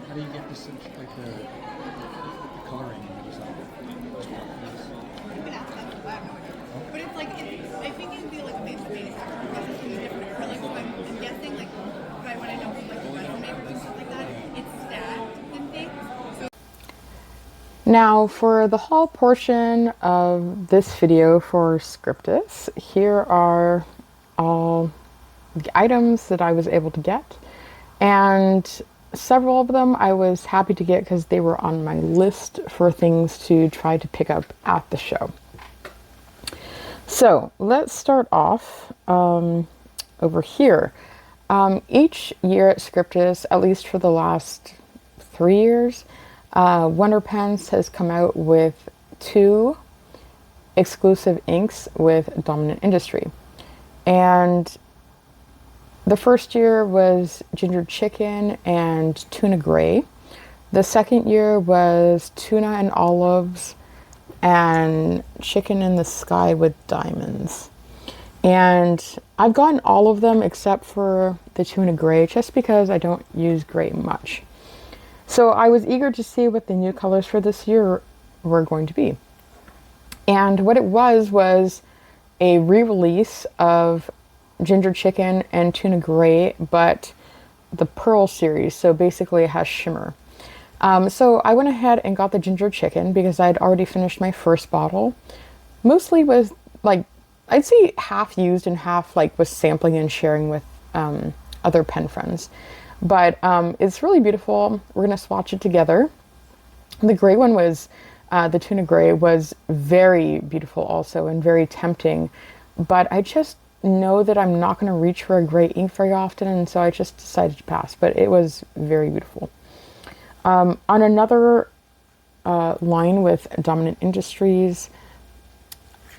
How do you get this, like the coloring? You can ask that, I have no idea. But it's like, I think it would be like a base manufacturing process to be different acrylics. So I'm guessing, like, when I know from like the resin makers and stuff like that, it's stacked and things. So now for the haul portion of this video for Scritpus, here are all the items that I was able to get, and several of them I was happy to get because they were on my list for things to try to pick up at the show. So let's start off over here. Each year at Scritpus, at least for the last 3 years, Wonder Pens has come out with 2 exclusive inks with Dominant Industry. And the first year was Ginger Chicken and Tuna Gray. The second year was Tuna and Olives and Chicken in the Sky with Diamonds. And I've gotten all of them except for the Tuna Gray, just because I don't use gray much. So I was eager to see what the new colors for this year were going to be. And what it was a re-release of Ginger Chicken and Tuna Gray, but the Pearl series, so basically it has shimmer. So I went ahead and got the Ginger Chicken because I'd already finished my first bottle. Mostly was like, I'd say half used and half like was sampling and sharing with other pen friends. But it's really beautiful. We're gonna swatch it together. The gray one was, the Tuna Gray was very beautiful also and very tempting, but I just know that I'm not going to reach for a gray ink very often, and so I just decided to pass, but it was very beautiful. On another line with Dominant Industries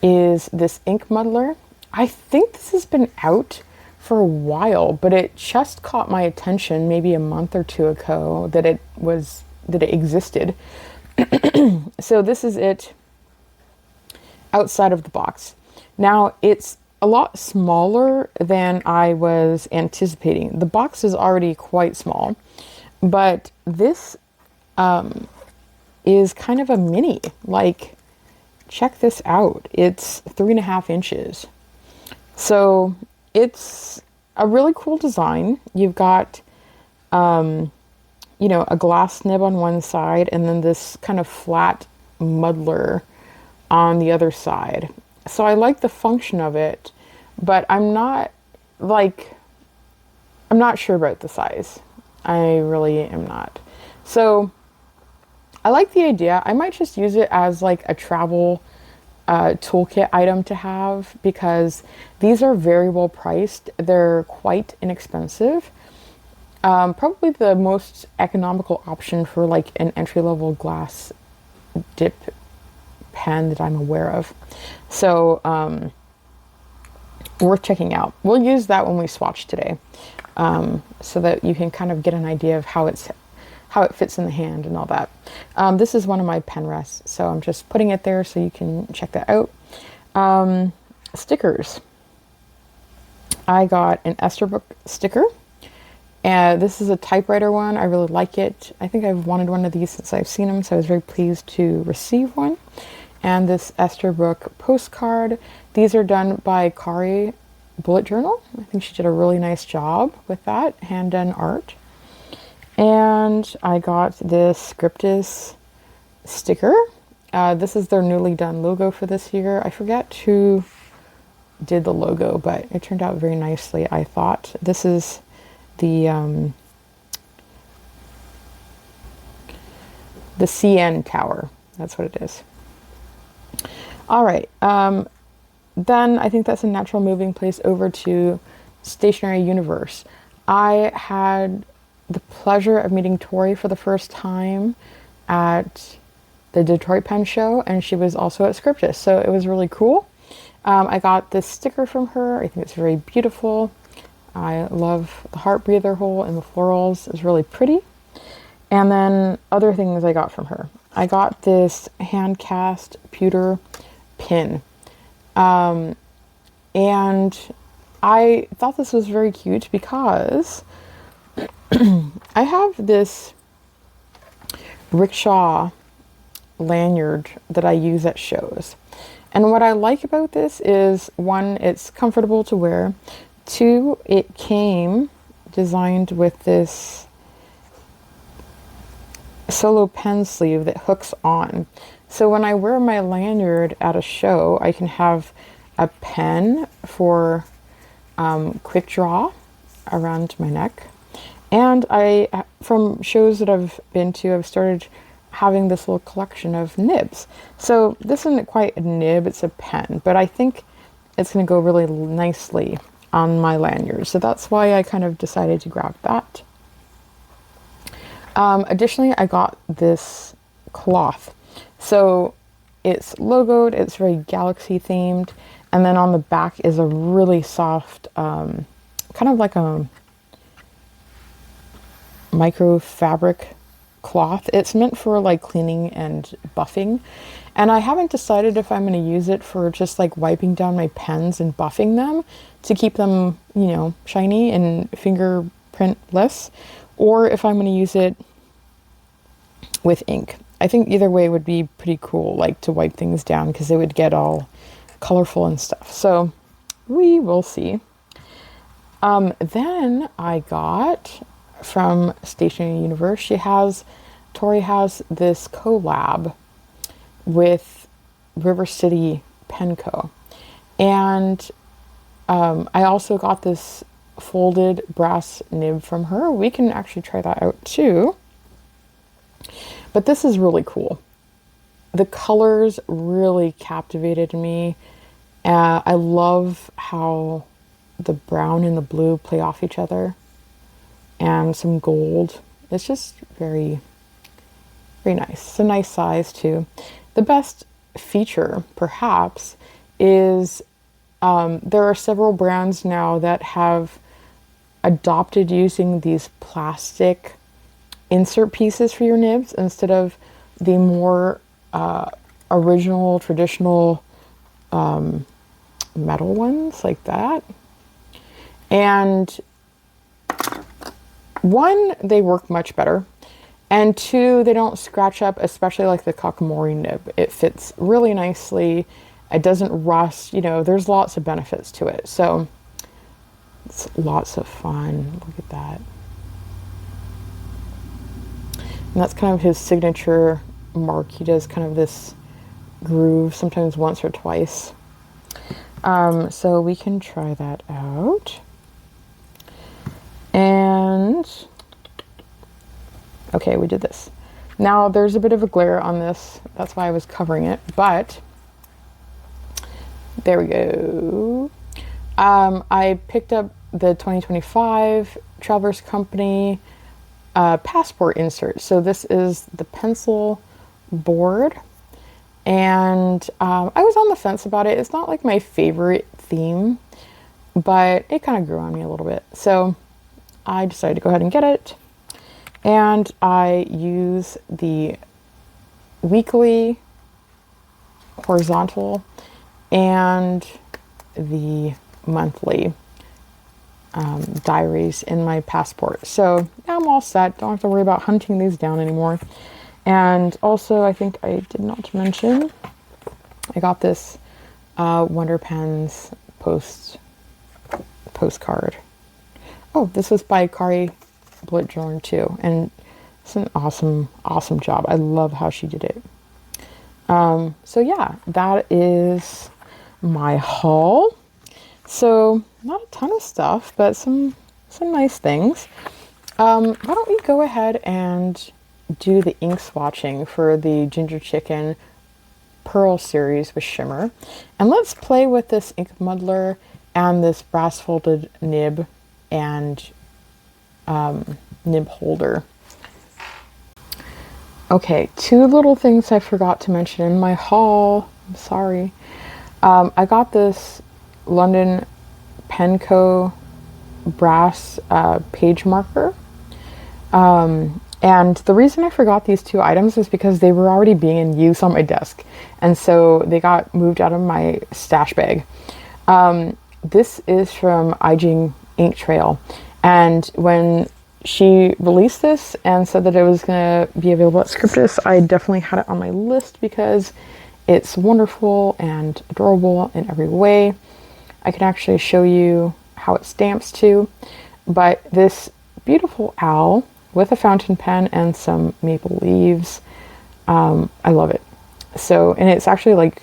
is this ink muddler. I think this has been out for a while, but it just caught my attention maybe a month or 2 ago that it existed. So this is it outside of the box. Now it's a lot smaller than I was anticipating. The box is already quite small, but this is kind of a mini. Like, check this out. It's 3.5 inches. So it's a really cool design. You've got, you know, a glass nib on one side and then this kind of flat muddler on the other side. So I like the function of it, but I'm not sure about the size. I really am not. So I like the idea. I might just use it as like a travel toolkit item to have, because these are very well priced. They're quite inexpensive. Probably the most economical option for like an entry-level glass dip pen that I'm aware of. So worth checking out. We'll use that when we swatch today, so that you can kind of get an idea of how it fits in the hand and all that. This is one of my pen rests, so I'm just putting it there so you can check that out. Stickers. I got an Esterbrook sticker, and this is a typewriter one. I really like it. I think I've wanted one of these since I've seen them, so I was very pleased to receive one. And this Esterbrook postcard. These are done by Kari Bullet Journal. I think she did a really nice job with that hand done art. And I got this Scritpus sticker. This is their newly done logo for this year. I forget who did the logo, but it turned out very nicely, I thought. This is the CN Tower. That's what it is. All right. then I think that's a natural moving place over to Stationery Universe. I had the pleasure of meeting Tori for the first time at the Detroit Pen Show, and she was also at Scritpus, so it was really cool. I got this sticker from her. I think it's very beautiful. I love the heart breather hole and the florals. It's really pretty. And then other things I got from her. I got this hand cast pewter pin. And I thought this was very cute because I have this rickshaw lanyard that I use at shows. And what I like about this is, one, it's comfortable to wear. Two, it came designed with this solo pen sleeve that hooks on. So when I wear my lanyard at a show, I can have a pen for quick draw around my neck. And from shows that I've been to, I've started having this little collection of nibs. So this isn't quite a nib, it's a pen, but I think it's going to go really nicely on my lanyard. So that's why I kind of decided to grab that. Additionally, I got this cloth. So it's logoed, it's very galaxy themed, and then on the back is a really soft, kind of like a micro fabric cloth. It's meant for like cleaning and buffing, and I haven't decided if I'm going to use it for just like wiping down my pens and buffing them to keep them, you know, shiny and fingerprintless, or if I'm going to use it with ink. I think either way would be pretty cool, like to wipe things down, because it would get all colorful and stuff. So we will see. Then I got from Stationery Universe, Tori has this collab with River City Pen Co. And I also got this folded brass nib from her. We can actually try that out too. But this is really cool. The colors really captivated me. I love how the brown and the blue play off each other, and some gold. It's just very, very nice. It's a nice size too. The best feature, perhaps, is there are several brands now that have adopted using these plastic insert pieces for your nibs instead of the more original, traditional metal ones like that. And one, they work much better. And two, they don't scratch up, especially like the Kakamori nib. It fits really nicely. It doesn't rust. You know, there's lots of benefits to it. So it's lots of fun. Look at that. And that's kind of his signature mark. He does kind of this groove, sometimes once or twice. So we can try that out. And okay, we did this. Now there's a bit of a glare on this. That's why I was covering it, but there we go. I picked up the 2025 Travelers Company passport insert. So this is the pencil board, and I was on the fence about it. It's not like my favorite theme, but it kind of grew on me a little bit. So I decided to go ahead and get it. And I use the weekly horizontal and the monthly diaries in my passport. So now I'm all set. Don't have to worry about hunting these down anymore. And also, I think I did not mention, I got this Wonder Pens postcard. Oh, this was by Kari Blitjorn too, and it's an awesome job. I love how she did it. So yeah, that is my haul. So not a ton of stuff, but some nice things. Why don't we go ahead and do the ink swatching for the ginger chicken Pearl series with shimmer. And let's play with this ink muddler and this brass folded nib and nib holder. Okay, two little things I forgot to mention in my haul. I'm sorry. I got this London Pen Co. brass page marker. And the reason I forgot these two items is because they were already being in use on my desk. And so they got moved out of my stash bag. This is from Aijing Ink Trail. And when she released this and said that it was going to be available at Scritpus, I definitely had it on my list because it's wonderful and adorable in every way. I can actually show you how it stamps too. But this beautiful owl with a fountain pen and some maple leaves, I love it. So, and it's actually like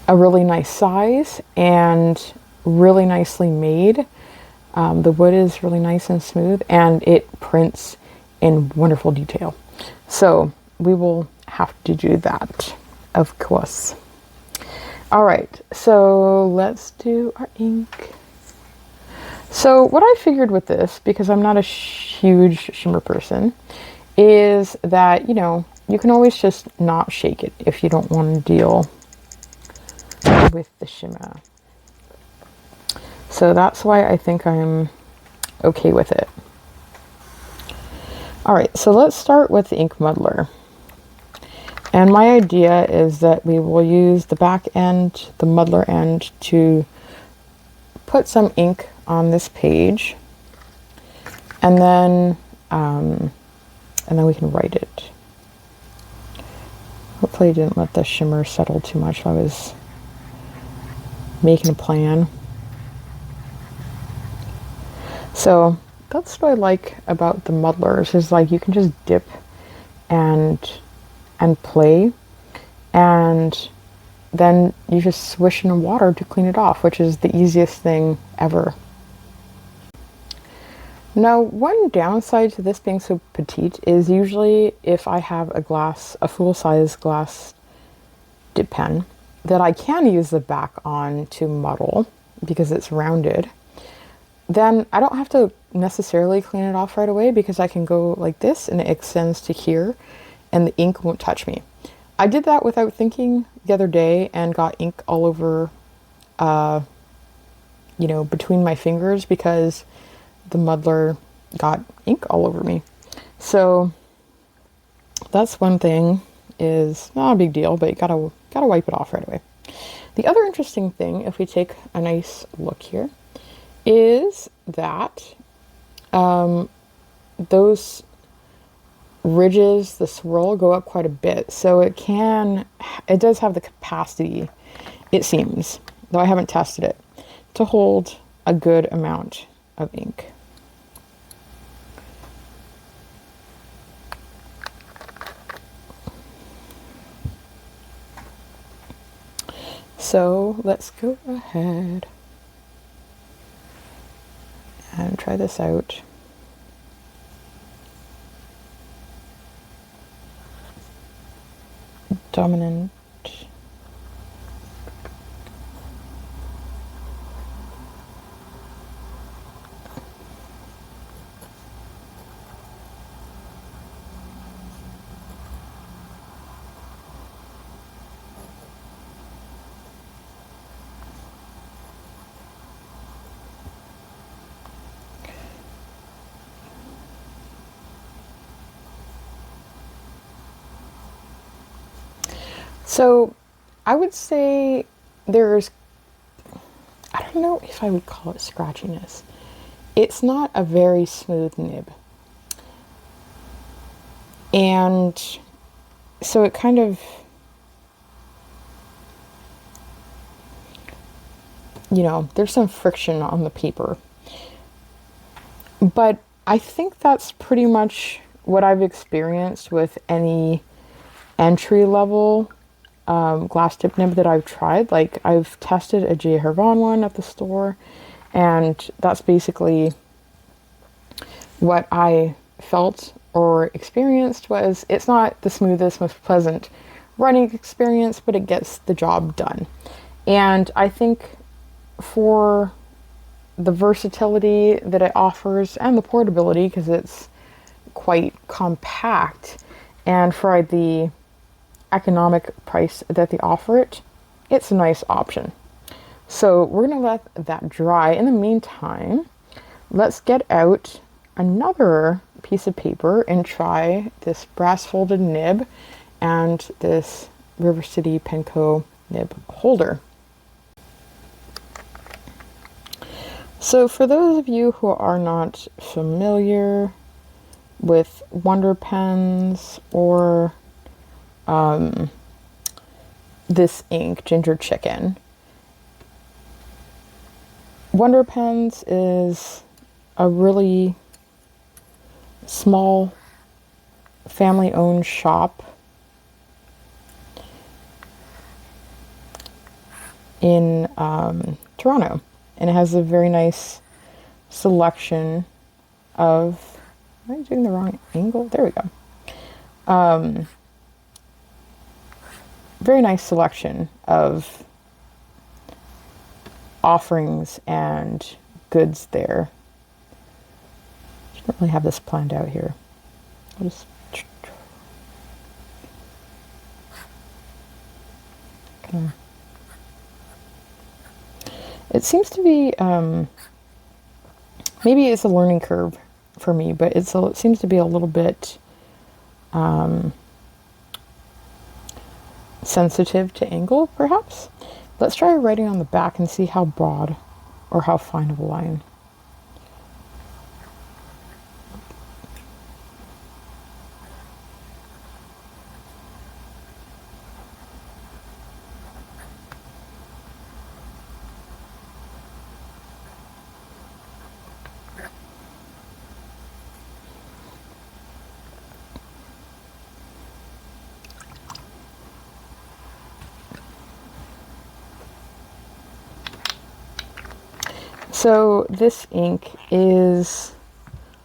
a really nice size and really nicely made. The wood is really nice and smooth, and it prints in wonderful detail. So we will have to do that, of course. All right, so let's do our ink. So what I figured with this, because I'm not a huge shimmer person, is that, you know, you can always just not shake it if you don't want to deal with the shimmer. So that's why I think I'm okay with it. All right, so let's start with the ink muddler. And my idea is that we will use the back end, the muddler end, to put some ink on this page, and then we can write it. Hopefully I didn't let the shimmer settle too much while I was making a plan. So that's what I like about the muddlers, is like you can just dip and play, and then you just swish in water to clean it off, which is the easiest thing ever. Now, one downside to this being so petite is usually if I have a full-size glass dip pen that I can use the back on to muddle because it's rounded, then I don't have to necessarily clean it off right away because I can go like this and it extends to here and the ink won't touch me. I did that without thinking the other day and got ink all over, you know, between my fingers because the muddler got ink all over me. So that's one thing, is not a big deal, but you gotta wipe it off right away. The other interesting thing, if we take a nice look here, is that those ridges, the swirl, go up quite a bit. So it does have the capacity, it seems, though I haven't tested it, to hold a good amount of ink. So let's go ahead and try this out. Dominant. So I would say there's, I don't know if I would call it scratchiness. It's not a very smooth nib. And so it kind of, you know, there's some friction on the paper. But I think that's pretty much what I've experienced with any entry level glass tip nib that I've tried. Like, I've tested a J. Hervon one at the store, and that's basically what I felt or experienced. Was it's not the smoothest, most pleasant writing experience, but it gets the job done. And I think for the versatility that it offers and the portability, because it's quite compact, and for the economic price that they offer it, it's a nice option. So we're going to let that dry. In the meantime, let's get out another piece of paper and try this brass folded nib and this River City Penco nib holder. So for those of you who are not familiar with Wonder Pens or this ink, Ginger Chicken, Wonder Pens is a really small family-owned shop in Toronto, and it has a very nice selection of, am I doing the wrong angle? There we go. Very nice selection of offerings and goods there. I don't really have this planned out here. I'll just okay. It seems to be maybe it's a learning curve for me, but it seems to be a little bit sensitive to angle, perhaps. Let's try writing on the back and see how broad or how fine of a line. So this ink is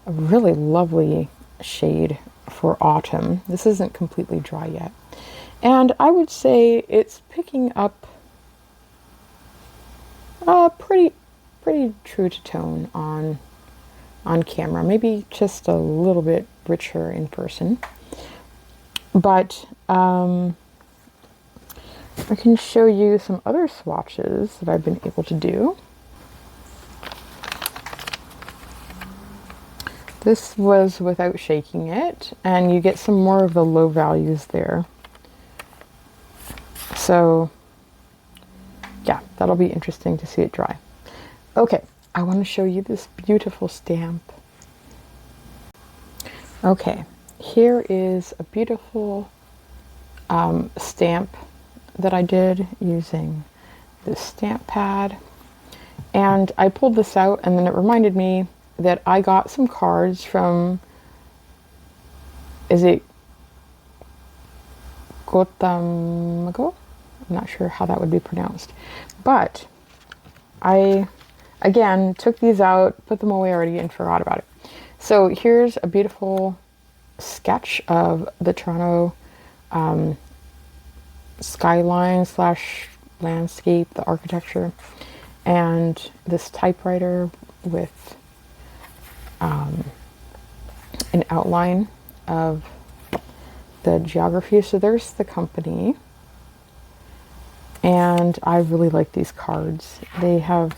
a really lovely shade for autumn. This isn't completely dry yet. And I would say it's picking up pretty true to tone on camera. Maybe just a little bit richer in person. But I can show you some other swatches that I've been able to do. This was without shaking it, and you get some more of the low values there. So yeah, that'll be interesting to see it dry. Okay, I want to show you this beautiful stamp. Okay, here is a beautiful stamp that I did using this stamp pad. And I pulled this out, and then it reminded me that I got some cards from, is it Gotamago? I'm not sure how that would be pronounced. But I, again, took these out, put them away already, and forgot about it. So here's a beautiful sketch of the Toronto skyline slash landscape, the architecture, and this typewriter with an outline of the geography. So there's the company, and I really like these cards. They have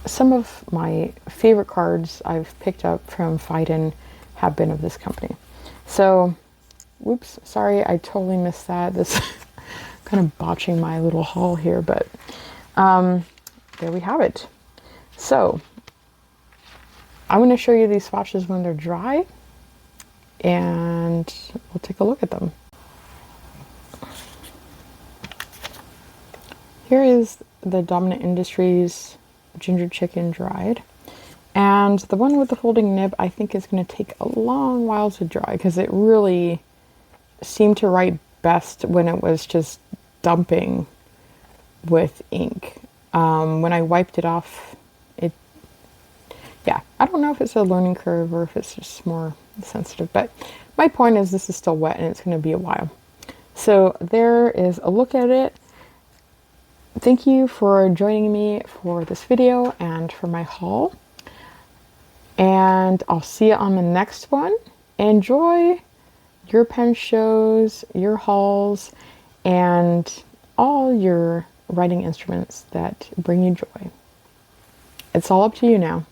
some of my favorite cards I've picked up from Fiden have been of this company. So, whoops, sorry, I totally missed that. This kind of botching my little haul here, but there we have it. So I'm going to show you these swatches when they're dry, and we'll take a look at them. Here is the Dominant Industries Ginger Chicken dried, and the one with the folding nib I think is going to take a long while to dry, because it really seemed to write best when it was just dumping with ink. When I wiped it off, yeah, I don't know if it's a learning curve or if it's just more sensitive, but my point is this is still wet and it's going to be a while. So there is a look at it. Thank you for joining me for this video and for my haul. And I'll see you on the next one. Enjoy your pen shows, your hauls, and all your writing instruments that bring you joy. It's all up to you now.